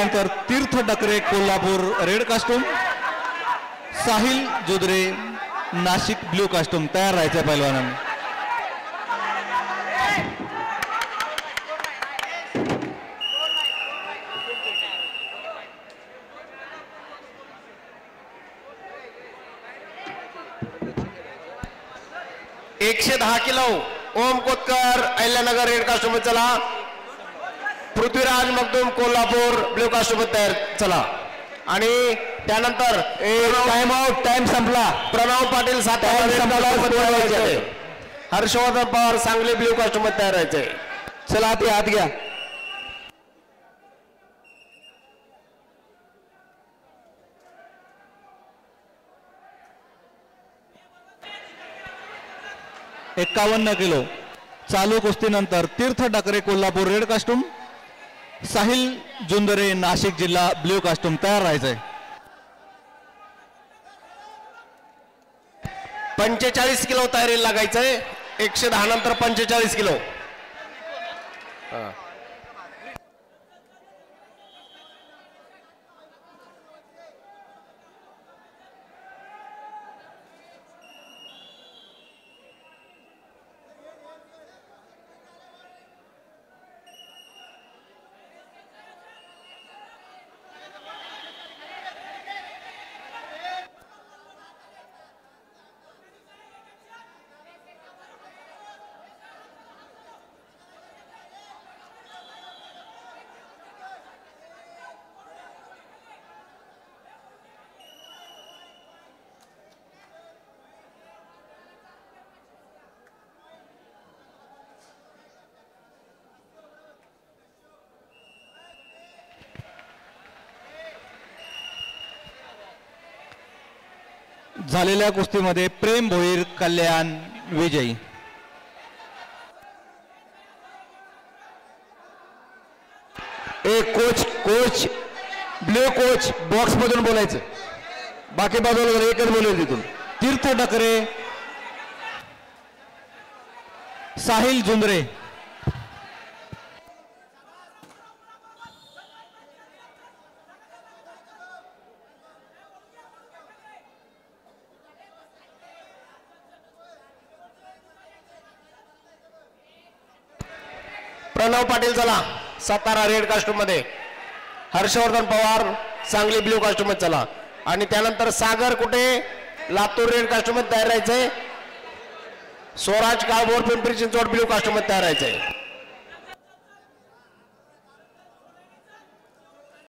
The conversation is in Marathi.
त्यानंतर Tirth Dakare Kolhapur red costume, Sahil Judre Nashik blue costume तयार राहायचं पहिलवानांनी. एकशे 10 kilo Om Kotkar Ahilyanagar red costume चला. पृथ्वीराज मगदूम कोल्हापूर ब्ल्यू कास्टूम तयार चला. आणि त्यानंतर टाइम आउट, टाइम संपला. प्रणव पाटील सातारा, हर्षवर्धन पवार सांगली ब्ल्यू कास्टूम तयार राहायचे. चला ते आत घ्या. एक्कावन्न किलो चालू कुस्तीनंतर तीर्थ डकरे कोल्हापूर रेड कास्टूम, साहिल जुंदरे नाशिक जिल्हा ब्ल्यू कास्टूम तयार राहायचंय. 45 किलो तयारी लागायचंय. 110 नंतर 45 किलो. झालेल्या कुस्तीमध्ये प्रेम भोईर कल्याण विजयी. एक कोच ब्ल्यू कोच बॉक्स मधून बोलायचं, बाकी बाजूला एकच बोलेल तिथून. तीर्थ डकरे साहिल जुंदरे, प्रणव पाटील चला सातारा रेड कास्टूम मध्ये, हर्षवर्धन पवार सांगली ब्ल्यू कास्टूम मध्ये चला. आणि त्यानंतर सागर कुठे लातूर रेड कास्टूम मध्ये तयार राहायचंय. स्वराज काळभोर पिंपरी चिंचवड ब्ल्यू कास्टूम मध्ये तयार राहायचंय.